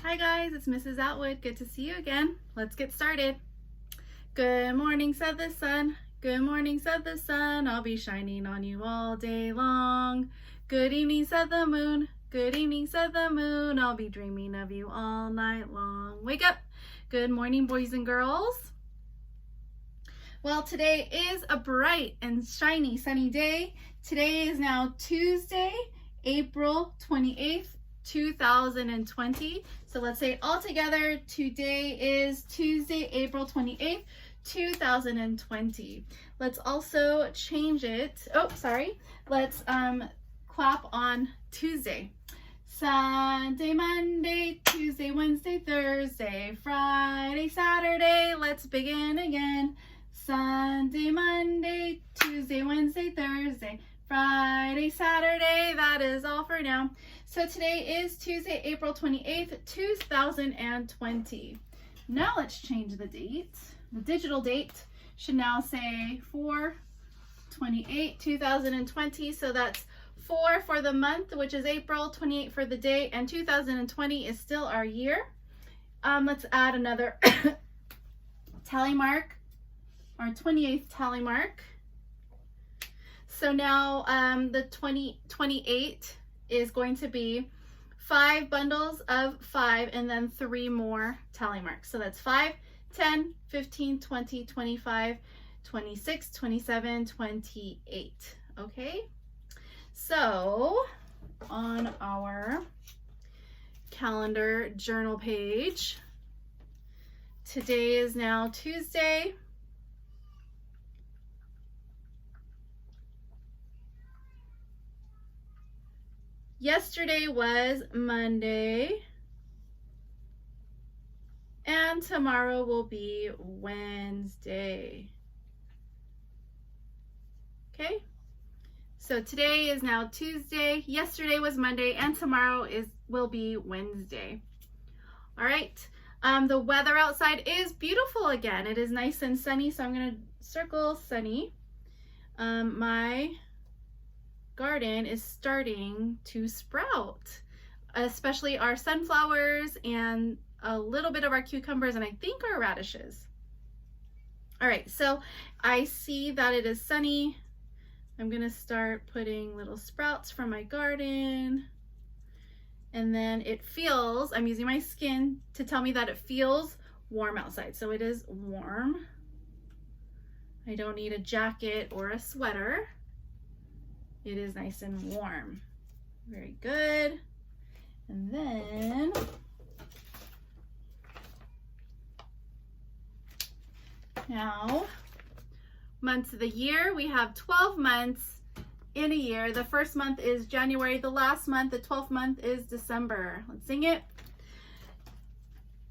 Hi guys, it's Mrs. Atwood. Good to see you again. Let's get started. Good morning, said the sun. Good morning, said the sun. I'll be shining on you all day long. Good evening, said the moon. Good evening, said the moon. I'll be dreaming of you all night long. Wake up. Good morning, boys and girls. Well, today is a bright and shiny sunny day. Today is now Tuesday, April 28th, 2020. So let's say it all together. Today is Tuesday, April 28th, 2020. Let's also change it. Oh, sorry. Let's clap on Tuesday. Sunday, Monday, Tuesday, Wednesday, Thursday, Friday, Saturday. Let's begin again. Sunday, Monday, Tuesday, Wednesday, Thursday, Friday, Saturday. That is all for now. So today is Tuesday, April 28th, 2020. Now let's change the date. The digital date should now say 4/28/2020. So that's 4 for the month, which is April, 28 for the day, and 2020 is still our year. Let's add another tally mark, our 28th tally mark. So now the 2028 is going to be 5 bundles of 5 and then 3 more tally marks. So that's 5, 10, 15, 20, 25, 26, 27, 28. Okay? So on our calendar journal page, today is now Tuesday. Yesterday was Monday, and tomorrow will be Wednesday. Okay, so today is now Tuesday, yesterday was Monday, and tomorrow will be Wednesday. All right, the weather outside is beautiful again. It is nice and sunny, so I'm gonna circle sunny. My garden is starting to sprout, especially our sunflowers and a little bit of our cucumbers and I think our radishes. All right, so I see that it is sunny. I'm gonna start putting little sprouts from my garden, and then it feels, I'm using my skin to tell me that it feels warm outside. So it is warm. I don't need a jacket or a sweater. It is nice and warm. Very good. And then now, months of the year, we have 12 months in a year. The first month is January. The last month, the 12th month, is December. Let's sing it.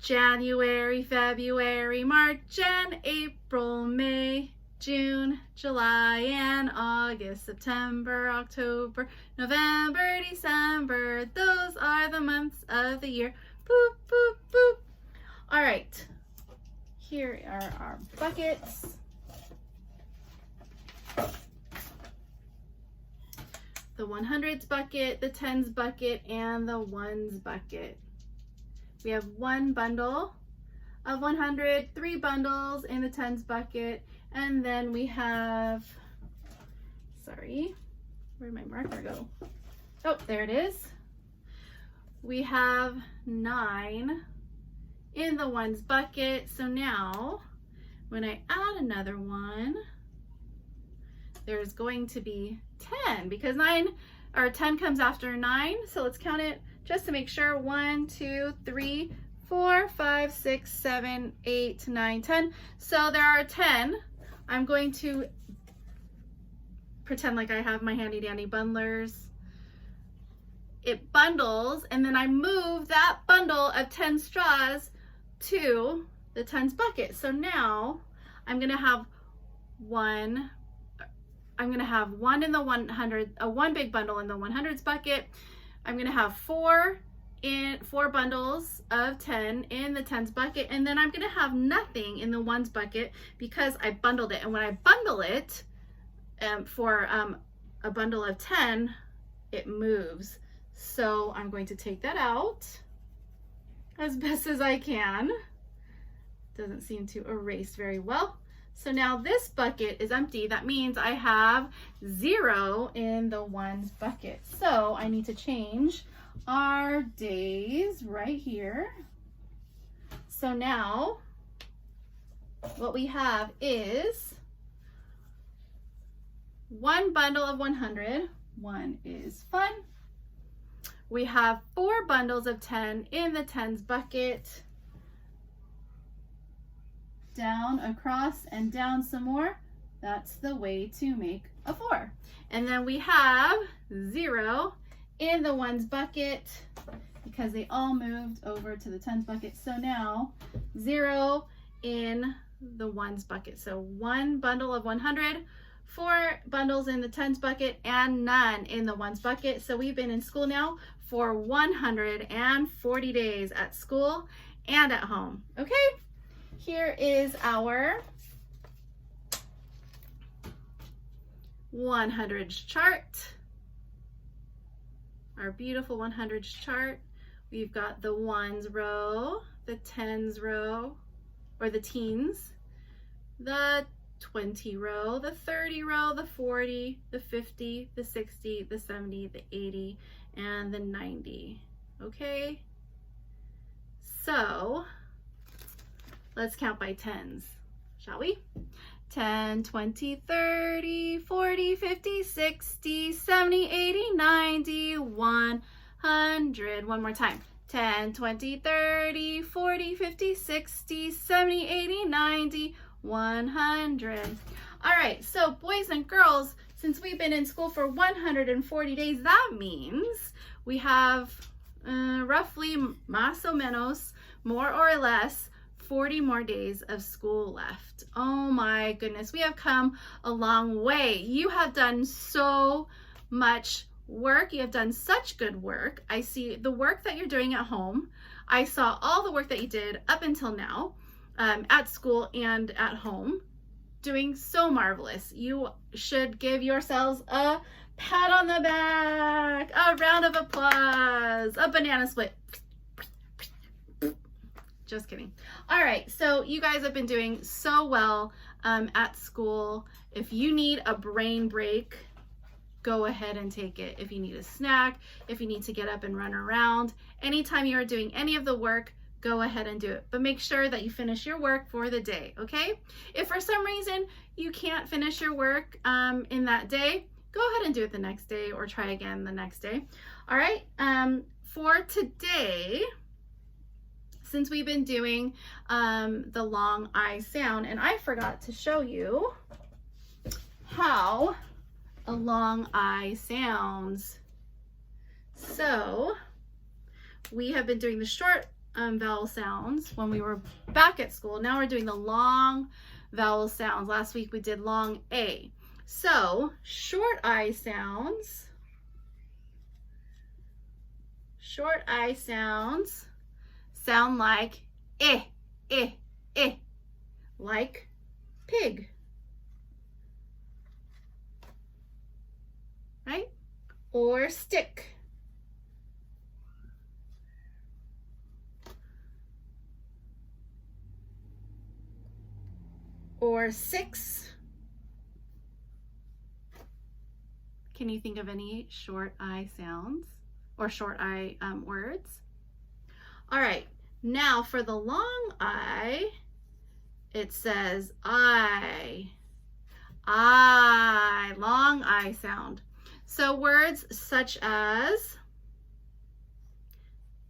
January, February, March, and April, May, June, July, and August, September, October, November, December. Those are the months of the year. Boop, boop, boop. All right. Here are our buckets. The 100s bucket, the 10s bucket, and the 1s bucket. We have 1 bundle of 100, 3 bundles in the 10s bucket, and then we have, sorry, where'd my marker go? Oh, there it is. We have 9 in the 1s bucket. So now when I add another one, there's going to be 10 because 10 comes after 9. So let's count it just to make sure. 1, 2, 3, 4, 5, 6, 7, 8, 9, 10. So there are 10. I'm going to pretend like I have my handy dandy bundlers. It bundles, and then I move that bundle of 10 straws to the 10s bucket. So now I'm gonna have one in the 100, one big bundle in the 100s bucket. I'm gonna have 4 bundles of 10 in the 10s bucket, and then I'm gonna have nothing in the 1s bucket because I bundled it. And when I bundle it for a bundle of 10, it moves. So I'm going to take that out as best as I can. Doesn't seem to erase very well. So now this bucket is empty. That means I have 0 in the ones bucket. So I need to change our days right here. So now what we have is 1 bundle of 100. 1 is fun. We have 4 bundles of 10 in the tens bucket. Down, across, and down some more. That's the way to make a 4. And then we have 0 in the ones bucket because they all moved over to the tens bucket. So now 0 in the ones bucket. So 1 bundle of 100, 4 bundles in the tens bucket, and none in the ones bucket. So we've been in school now for 140 days at school and at home. Okay? Here is our 100s chart, our beautiful 100s chart. We've got the ones row, the tens row, or the teens, the 20 row, the 30 row, the 40, the 50, the 60, the 70, the 80, and the 90. Okay? So let's count by tens, shall we? 10, 20, 30, 40, 50, 60, 70, 80, 90, 100. One more time. 10, 20, 30, 40, 50, 60, 70, 80, 90, 100. All right, so boys and girls, since we've been in school for 140 days, that means we have roughly, más o menos, more or less, 40 more days of school left. Oh my goodness, we have come a long way. You have done so much work. You have done such good work. I see the work that you're doing at home. I saw all the work that you did up until now at school and at home. Doing so marvelous. You should give yourselves a pat on the back, a round of applause, a banana split. Just kidding. All right, so you guys have been doing so well at school. If you need a brain break, go ahead and take it. If you need a snack, if you need to get up and run around, anytime you are doing any of the work, go ahead and do it. But make sure that you finish your work for the day, okay? If for some reason you can't finish your work in that day, go ahead and do it the next day or try again the next day. All right, for today, since we've been doing the long I sound, and I forgot to show you how a long I sounds. So we have been doing the short vowel sounds when we were back at school. Now we're doing the long vowel sounds. Last week we did long A. So short I sounds, sound like eh, like pig, right? Or stick. Or 6. Can you think of any short I sounds or short I words? All right, now for the long I, it says I, long I sound. So words such as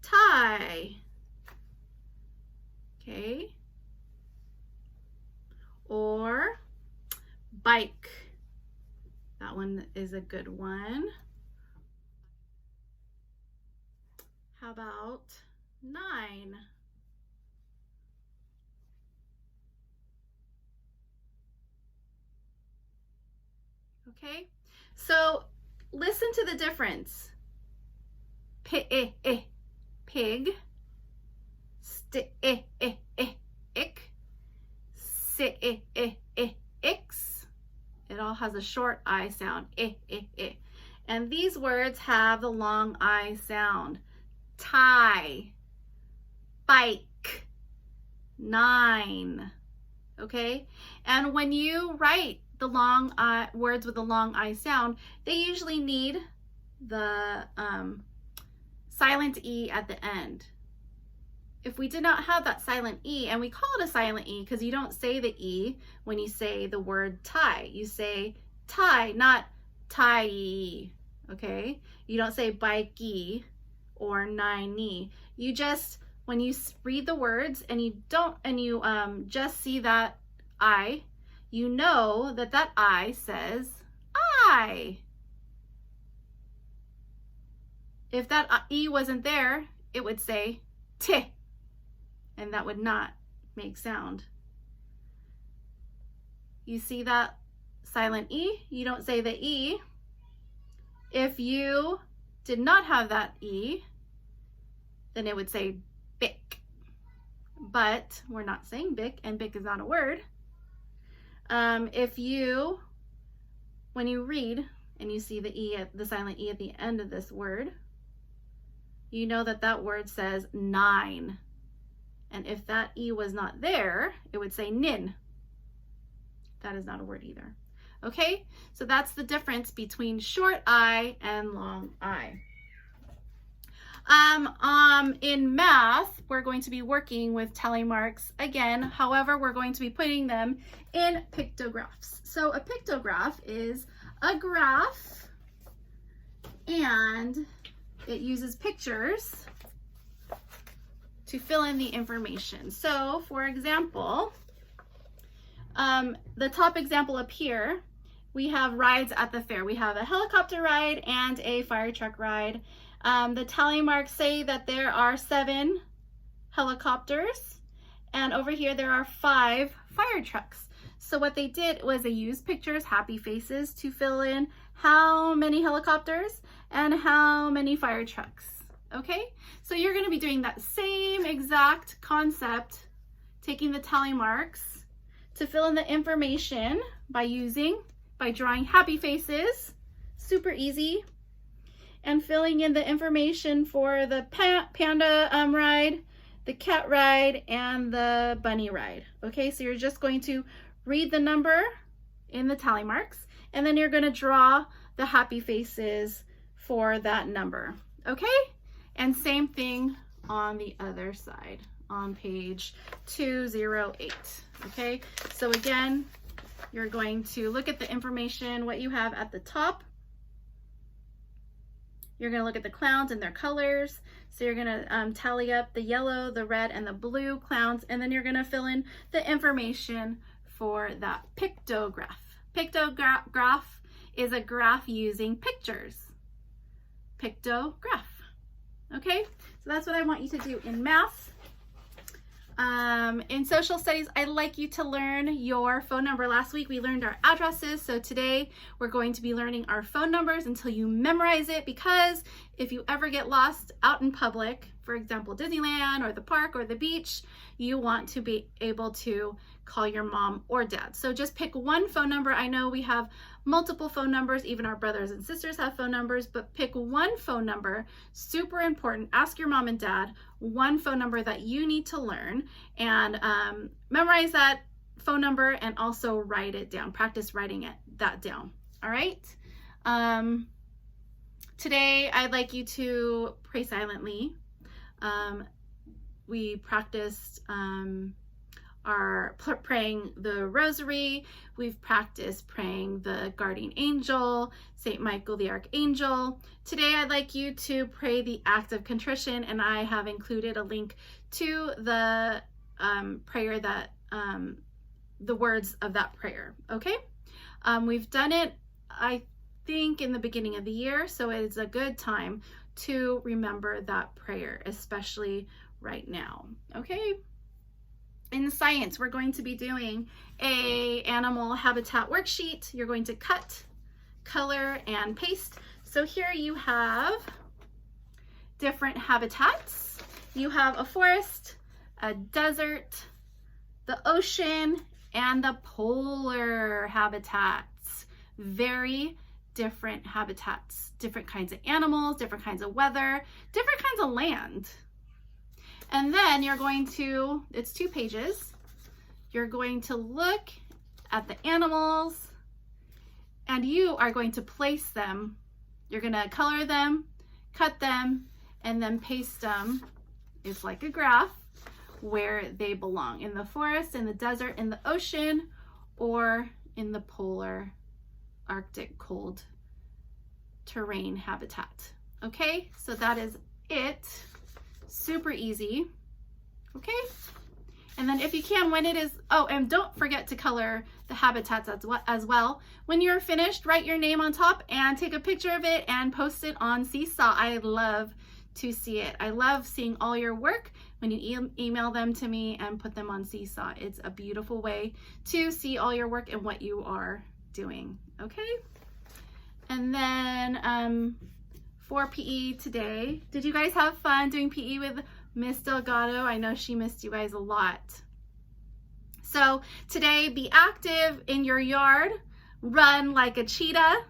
tie, okay, or bike. That one is a good one. How about 9? Okay, so listen to the difference. Pig, ick, ix. It all has a short I sound, and these words have the long I sound. Tie, bike. 9. Okay? And when you write the long words with the long I sound, they usually need the silent E at the end. If we did not have that silent E, and we call it a silent E because you don't say the E when you say the word tie. You say tie, not tie, okay? You don't say bikey or 9-knee. You just, when you read the words and you just see that I, you know that that I says I. If that E wasn't there, it would say T, and that would not make sound. You see that silent E? You don't say the E. If you did not have that E, then it would say bick. But we're not saying bick, and bick is not a word. When you read and you see the E, the silent E at the end of this word, you know that that word says 9. And if that E was not there, it would say nin. That is not a word either. Okay, so that's the difference between short I and long I. In math, we're going to be working with tally marks again. However, we're going to be putting them in pictographs. So a pictograph is a graph, and it uses pictures to fill in the information. So for example, the top example up here, we have rides at the fair. We have a helicopter ride and a fire truck ride. The tally marks say that there are 7 helicopters, and over here there are 5 fire trucks. So what they did was they used pictures, happy faces, to fill in how many helicopters and how many fire trucks. Okay, so you're going to be doing that same exact concept, taking the tally marks to fill in the information by drawing happy faces, super easy, and filling in the information for the panda ride, the cat ride, and the bunny ride. Okay, so you're just going to read the number in the tally marks, and then you're going to draw the happy faces for that number. Okay, and same thing on the other side on page 208. Okay, so again, you're going to look at the information, what you have at the top. You're going to look at the clowns and their colors. So you're going to tally up the yellow, the red, and the blue clowns, and then you're going to fill in the information for that pictograph. Pictograph is a graph using pictures. Pictograph. Okay, so that's what I want you to do in math. In social studies, I'd like you to learn your phone number. Last week we learned our addresses, so today we're going to be learning our phone numbers until you memorize it, because if you ever get lost out in public, for example Disneyland or the park or the beach, you want to be able to call your mom or dad. So just pick one phone number. I know we have multiple phone numbers, even our brothers and sisters have phone numbers, but pick one phone number, super important. Ask your mom and dad one phone number that you need to learn, and memorize that phone number and also write it down. Practice writing that down. All right. Today I'd like you to pray silently. We practiced praying the rosary. We've practiced praying the guardian angel, Saint Michael the Archangel. Today I'd like you to pray the act of contrition, and I have included a link to the prayer that the words of that prayer. Okay, we've done it, I think, in the beginning of the year, so it's a good time to remember that prayer, especially right now. Okay. In science, we're going to be doing an animal habitat worksheet. You're going to cut, color, and paste. So here you have different habitats. You have a forest, a desert, the ocean, and the polar habitats. Very different habitats, different kinds of animals, different kinds of weather, different kinds of land. And then you're going to, it's 2 pages. You're going to look at the animals and you are going to place them. You're going to color them, cut them, and then paste them. It's like a graph where they belong, in the forest, in the desert, in the ocean, or in the polar Arctic cold terrain habitat. Okay, so that is it. Super easy. Okay, and then if you can, when it is, oh, and don't forget to color the habitats as well. When you're finished, write your name on top and take a picture of it and post it on Seesaw. I love to see it. I love seeing all your work when you email them to me and put them on Seesaw. It's a beautiful way to see all your work and what you are doing. Okay, and then for PE today, did you guys have fun doing PE with Miss Delgado? I know she missed you guys a lot. So today, be active in your yard. Run like a cheetah.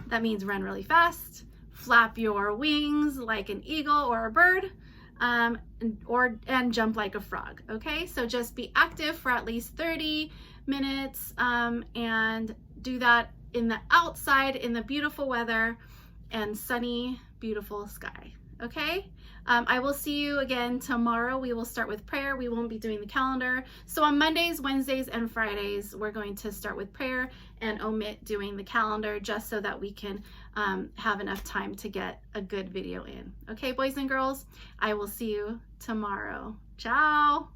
That means run really fast. Flap your wings like an eagle or a bird, and jump like a frog. Okay, so just be active for at least 30 minutes and do that in the outside in the beautiful weather and sunny, beautiful sky. Okay, I will see you again tomorrow. We will start with prayer. We won't be doing the calendar. So on Mondays, Wednesdays, and Fridays, we're going to start with prayer and omit doing the calendar just so that we can have enough time to get a good video in. Okay, boys and girls, I will see you tomorrow. Ciao.